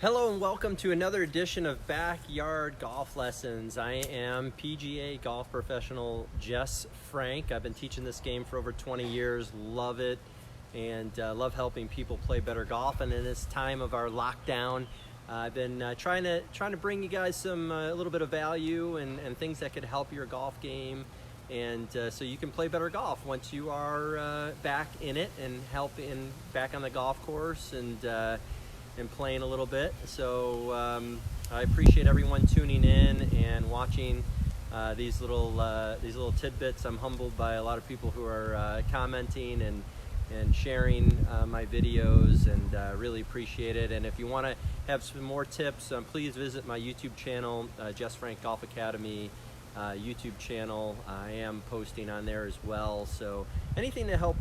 Hello and welcome to another edition of Backyard Golf Lessons. I am PGA golf professional Jess Frank. I've been teaching this game for over 20 years, love it, and love helping people play better golf. And in this time of our lockdown, I've been trying to bring you guys some a little bit of value and things that could help your golf game, and so you can play better golf once you are back in it and back on the golf course and playing a little bit. So I appreciate everyone tuning in and watching these little tidbits. I'm humbled by a lot of people who are commenting and sharing my videos, and really appreciate it. And if you want to have some more tips, please visit my YouTube channel, Jess Frank Golf Academy YouTube channel. I am posting on there as well. So anything to help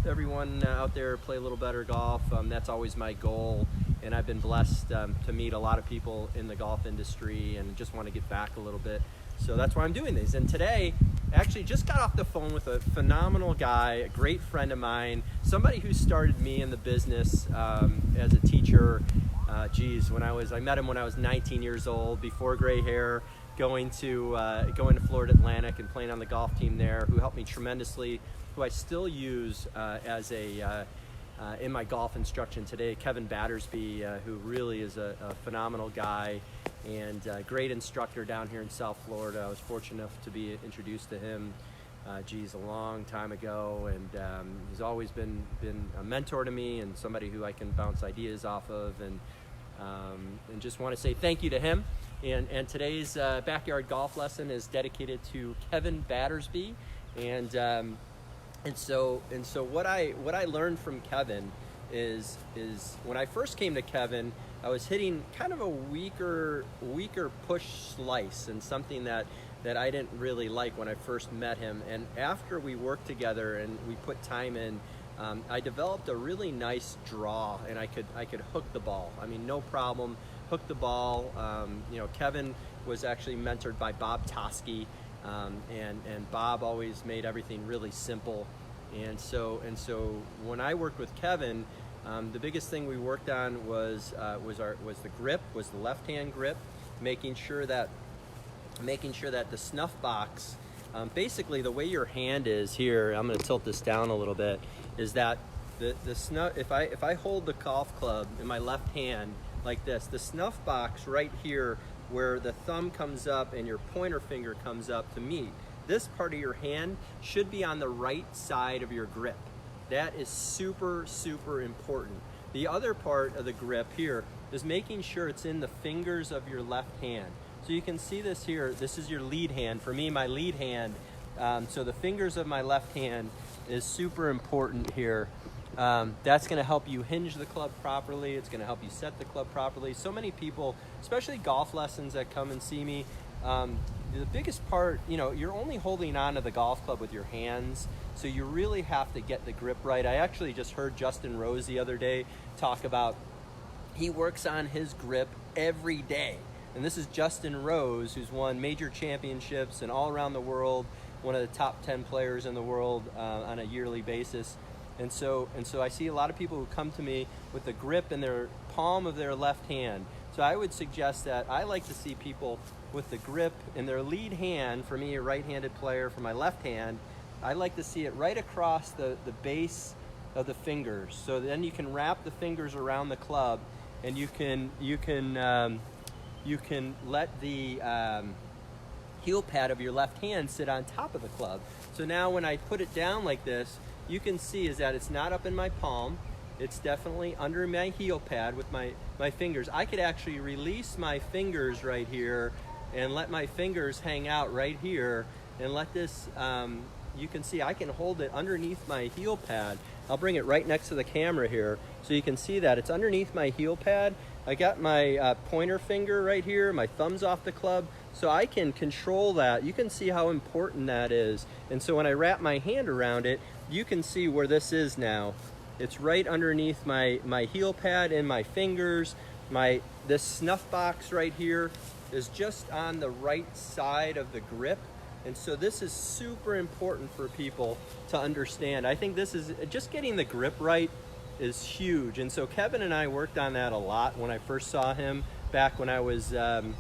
everyone out there play a little better golf, that's always my goal. And I've been blessed to meet a lot of people in the golf industry and just want to get back a little bit. So that's why I'm doing these. And today, I actually just got off the phone with a phenomenal guy, a great friend of mine, somebody who started me in the business as a teacher. I met him when I was 19 years old, before gray hair, going to Florida Atlantic and playing on the golf team there, who helped me tremendously, who I still use in my golf instruction today, Kevin Battersby, who really is a phenomenal guy and a great instructor down here in South Florida. I was fortunate enough to be introduced to him, a long time ago, and he's always been a mentor to me and somebody who I can bounce ideas off of, and just want to say thank you to him. And today's backyard golf lesson is dedicated to Kevin Battersby, and so what I learned from Kevin is when I first came to Kevin, I was hitting kind of a weaker push slice, and something that I didn't really like when I first met him. And after we worked together and we put time in, I developed a really nice draw, and I could hook the ball. I mean, no problem, hook the ball. Kevin was actually mentored by Toski. And Bob always made everything really simple, and so when I worked with Kevin, the biggest thing we worked on was the grip, was the left hand grip, making sure that the Snuf Box, basically the way your hand is here, I'm going to tilt this down a little bit, is that the snuff, if I hold the golf club in my left hand like this, the Snuf Box right here, where the thumb comes up and your pointer finger comes up to meet, this part of your hand should be on the right side of your grip. That is super, super important. The other part of the grip here is making sure it's in the fingers of your left hand. So you can see this here. This is your lead hand. For me, my lead hand, so the fingers of my left hand is super important here. That's going to help you hinge the club properly. It's going to help you set the club properly. So many people, especially golf lessons that come and see me, the biggest part, you're only holding on to the golf club with your hands, so you really have to get the grip right. I actually just heard Justin Rose the other day talk about, he works on his grip every day. And this is Justin Rose, who's won major championships and all around the world, one of the top 10 players in the world on a yearly basis. And so I see a lot of people who come to me with the grip in their palm of their left hand. So I would suggest that I like to see people with the grip in their lead hand. For me, a right-handed player, for my left hand, I like to see it right across the base of the fingers. So then you can wrap the fingers around the club, and you can let the heel pad of your left hand sit on top of the club. So now when I put it down like this, you can see is that it's not up in my palm. It's definitely under my heel pad with my fingers. I could actually release my fingers right here and let my fingers hang out right here, and let this, you can see I can hold it underneath my heel pad. I'll bring it right next to the camera here so you can see that it's underneath my heel pad. I got my pointer finger right here, my thumb's off the club, so I can control that. You can see how important that is. And so when I wrap my hand around it, you can see where this is now. It's right underneath my heel pad and my fingers. This Snuf Box right here is just on the right side of the grip. And so this is super important for people to understand. I think this is just getting the grip right is huge. And so Kevin and I worked on that a lot when I first saw him back when I was, when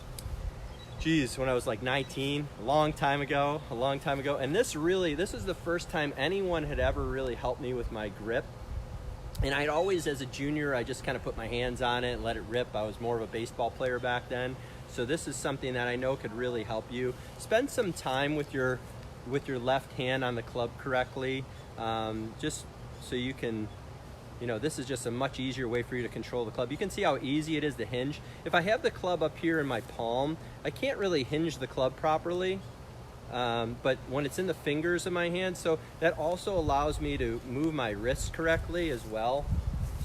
I was like 19, a long time ago. And this was the first time anyone had ever really helped me with my grip. And I'd always, as a junior, I just kind of put my hands on it and let it rip. I was more of a baseball player back then. So this is something that I know could really help you. Spend some time with your left hand on the club correctly, just so you can, this is just a much easier way for you to control the club. You can see how easy it is to hinge. If I have the club up here in my palm, I can't really hinge the club properly, but when it's in the fingers of my hand, so that also allows me to move my wrists correctly as well.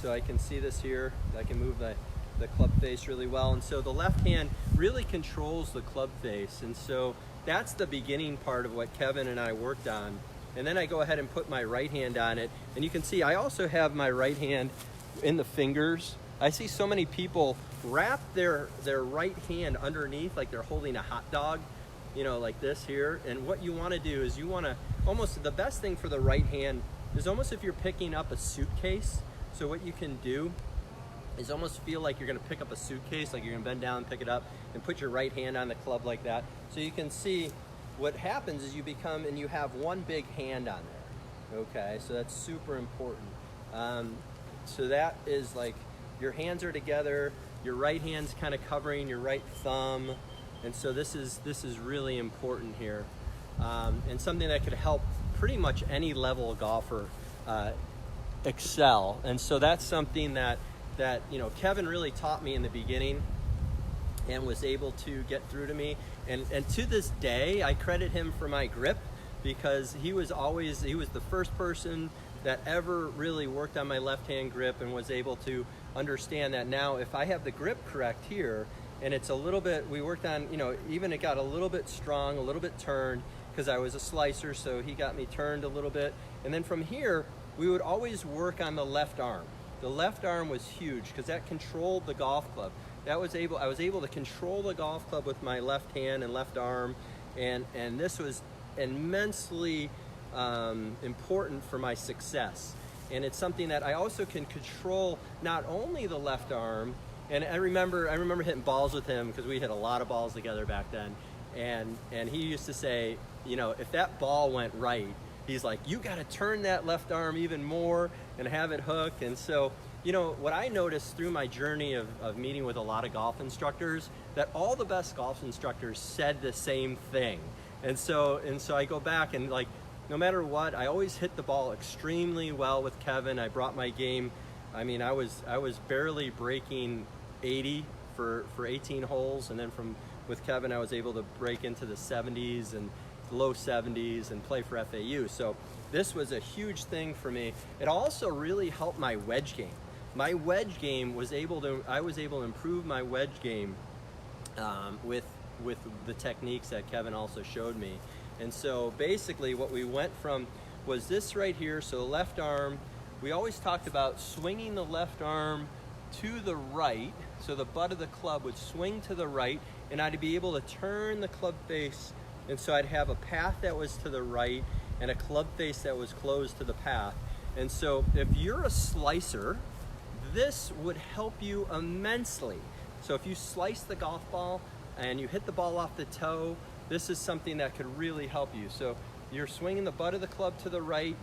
So I can see this here, I can move the club face really well. And so the left hand really controls the club face. And so that's the beginning part of what Kevin and I worked on. And then I go ahead and put my right hand on it. And you can see I also have my right hand in the fingers. I see so many people wrap their right hand underneath like they're holding a hot dog, like this here. And what you want to do is you want to almost, the best thing for the right hand is almost if you're picking up a suitcase. So what you can do is almost feel like you're going to pick up a suitcase, like you're going to bend down and pick it up and put your right hand on the club like that. So you can see what happens is you have one big hand on there. Okay, so that's super important. So that is like your hands are together, your right hand's kind of covering your right thumb, and so this is really important here, and something that could help pretty much any level of golfer excel. And so that's something that Kevin really taught me in the beginning and was able to get through to me. And to this day, I credit him for my grip, because he was the first person that ever really worked on my left-hand grip and was able to understand that now if I have the grip correct here, and it's a little bit, we worked on, even it got a little bit strong, a little bit turned, because I was a slicer, so he got me turned a little bit. And then from here, we would always work on the left arm. The left arm was huge because that controlled the golf club. I was able to control the golf club with my left hand and left arm, and this was immensely important for my success. And it's something that I also can control not only the left arm, and I remember hitting balls with him because we hit a lot of balls together back then, and he used to say, if that ball went right, he's like, you got to turn that left arm even more and have it hook. And so, what I noticed through my journey of meeting with a lot of golf instructors, that all the best golf instructors said the same thing. And so I go back and like, no matter what, I always hit the ball extremely well with Kevin. I brought my game. I mean, I was barely breaking 80 for 18 holes, and then with Kevin, I was able to break into the 70s and low 70s and play for FAU. So this was a huge thing for me. It also really helped my wedge game. My wedge game I was able to improve my wedge game with the techniques that Kevin also showed me. And so basically what we went from was this right here. So left arm, we always talked about swinging the left arm to the right. So the butt of the club would swing to the right, and I'd be able to turn the club face. And so I'd have a path that was to the right and a club face that was closed to the path. And so if you're a slicer, this would help you immensely. So if you slice the golf ball and you hit the ball off the toe, this is something that could really help you. So you're swinging the butt of the club to the right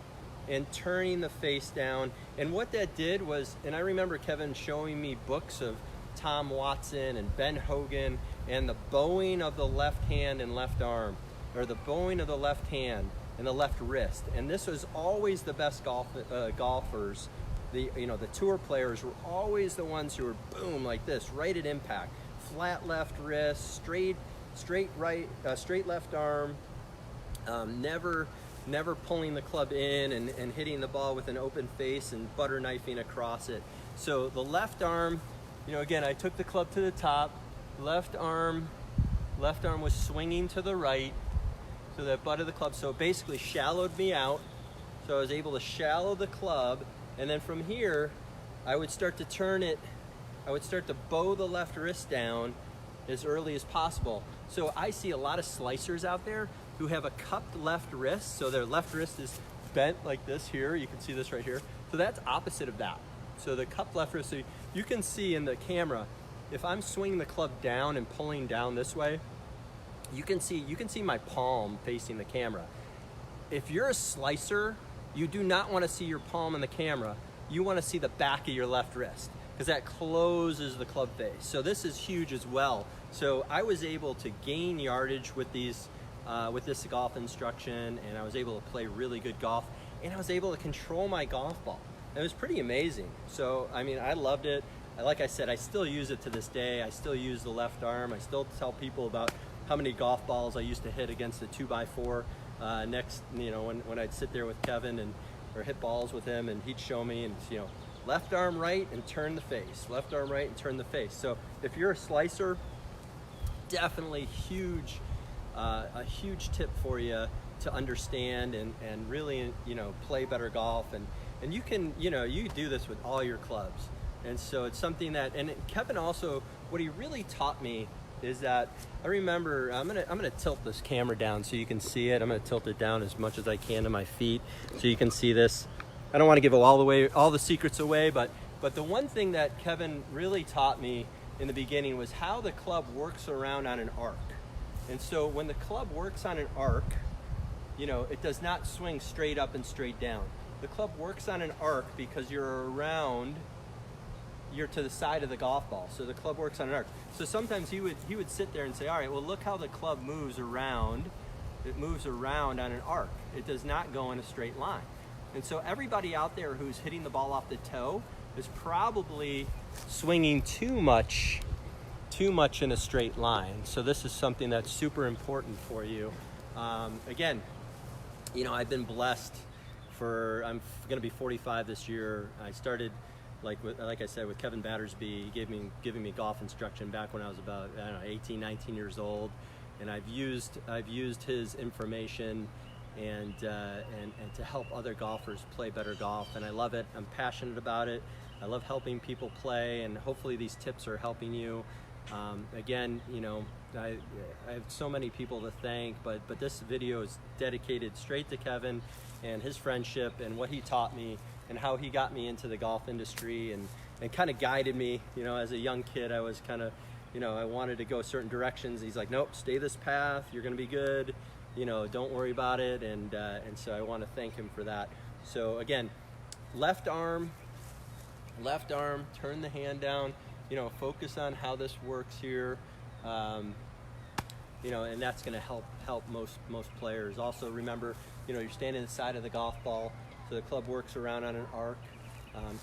and turning the face down. And what that did was, and I remember Kevin showing me books of Tom Watson and Ben Hogan, and the bowing of the left hand and left arm, or the bowing of the left hand and the left wrist. And this was always the best golfers. The tour players were always the ones who were boom like this, right at impact, flat left wrist, straight left arm, never pulling the club in and hitting the ball with an open face and butter knifing across it. So the left arm, again, I took the club to the top. Left arm was swinging to the right, so that butt of the club, so it basically shallowed me out. So I was able to shallow the club, and then from here, I would start to turn it, I would start to bow the left wrist down as early as possible. So I see a lot of slicers out there who have a cupped left wrist, so their left wrist is bent like this here. You can see this right here. So that's opposite of that. So the cup left wrist, so you can see in the camera, if I'm swinging the club down and pulling down this way, you can see my palm facing the camera. If you're a slicer, you do not want to see your palm in the camera. You want to see the back of your left wrist, because that closes the club face. So this is huge as well. So I was able to gain yardage with these, with this golf instruction, and I was able to play really good golf, and I was able to control my golf ball. It was pretty amazing. So, I mean, I loved it. Like I said, I still use it to this day. I still use the left arm. I still tell people about how many golf balls I used to hit against the 2x4. Next, you know, when I'd sit there with Kevin or hit balls with him, and he'd show me, and you know, left arm right and turn the face, left arm right and turn the face. So if you're a slicer, definitely a huge tip for you to understand and really, you know, play better golf. And you can, you know, you do this with all your clubs. And so it's something that, and Kevin also, what he really taught me is that, I remember, I'm gonna tilt this camera down so you can see it. I'm gonna tilt it down as much as I can to my feet so you can see this. I don't want to give all the secrets away, but the one thing that Kevin really taught me in the beginning was how the club works around on an arc. And so when the club works on an arc, you know, it does not swing straight up and straight down. The club works on an arc because you're to the side of the golf ball. So the club works on an arc. So sometimes he would sit there and say, all right, well, look how the club moves around. It moves around on an arc. It does not go in a straight line. And so everybody out there who's hitting the ball off the toe is probably swinging too much in a straight line. So this is something that's super important for you. Again, you know, I've been blessed I'm going to be 45 this year. I started, like I said, with Kevin Battersby, giving me golf instruction back when I was about, I don't know, 18, 19 years old, and I've used his information and to help other golfers play better golf, and I love it. I'm passionate about it. I love helping people play, and hopefully these tips are helping you. Again, you know, I have so many people to thank, but this video is dedicated straight to Kevin and his friendship and what he taught me and how he got me into the golf industry and kind of guided me. You know, as a young kid, I was kind of, you know, I wanted to go certain directions. He's like, nope, stay this path. You're going to be good. You know, don't worry about it. And so I want to thank him for that. So again, left arm, turn the hand down. You know, focus on how this works here. You know, and that's going to help most players. Also, remember, you know, you're standing on the side of the golf ball, so the club works around on an arc.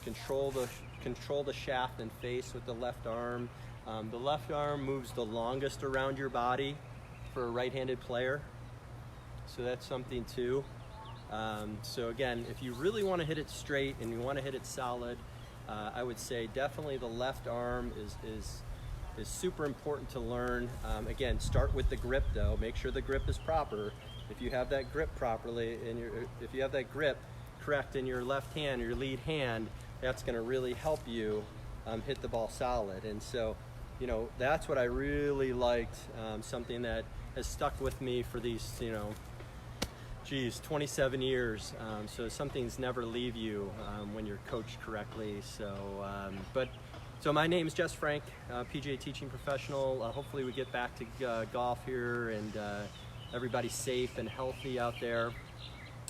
Control the shaft and face with the left arm. The left arm moves the longest around your body for a right-handed player, so that's something too. So again, if you really want to hit it straight and you want to hit it solid, I would say definitely the left arm is super important to learn. Again, start with the grip though. Make sure the grip is proper. If you have that grip properly, if you have that grip correct in your left hand, your lead hand, that's going to really help you hit the ball solid. And so, you know, that's what I really liked. Something that has stuck with me for these, you know, 27 years. So some things never leave you when you're coached correctly. So, so my name is Jess Frank, PGA teaching professional. Hopefully we get back to golf here and everybody's safe and healthy out there.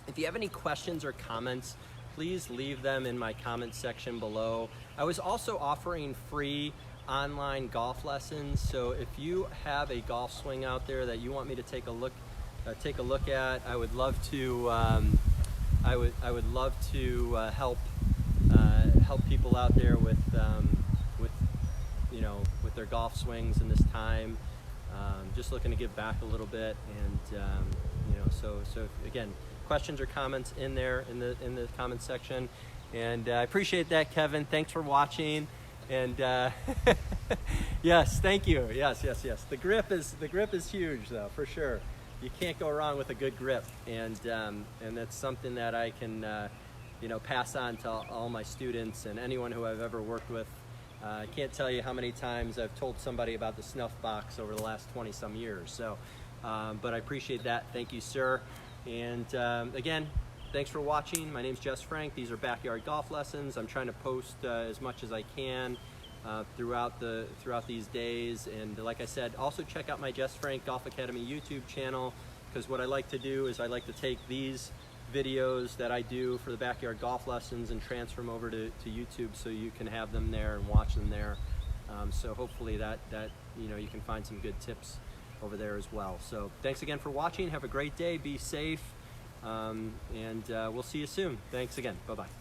If you have any questions or comments, please leave them in my comment section below. I was also offering free online golf lessons. So if you have a golf swing out there that you want me to take a look at, I would love to help people out there with you know, with their golf swings in this time. Just looking to give back a little bit, and you know, so again, questions or comments in there in the comment section. And I appreciate that, Kevin. Thanks for watching. And yes, thank you. Yes. The grip is huge, though, for sure. You can't go wrong with a good grip, and that's something that I can you know, pass on to all my students and anyone who I've ever worked with. I can't tell you how many times I've told somebody about the Snuf Box over the last 20-some years. So, but I appreciate that. Thank you, sir. And again, thanks for watching. My name's Jess Frank. These are backyard golf lessons. I'm trying to post as much as I can throughout these days. And like I said, also check out my Jess Frank Golf Academy YouTube channel, because what I like to do is I like to take these videos that I do for the backyard golf lessons and transfer them over to YouTube, so you can have them there and watch them there. So hopefully that you can find some good tips over there as well. So thanks again for watching. Have a great day. Be safe, and we'll see you soon. Thanks again. Bye-bye.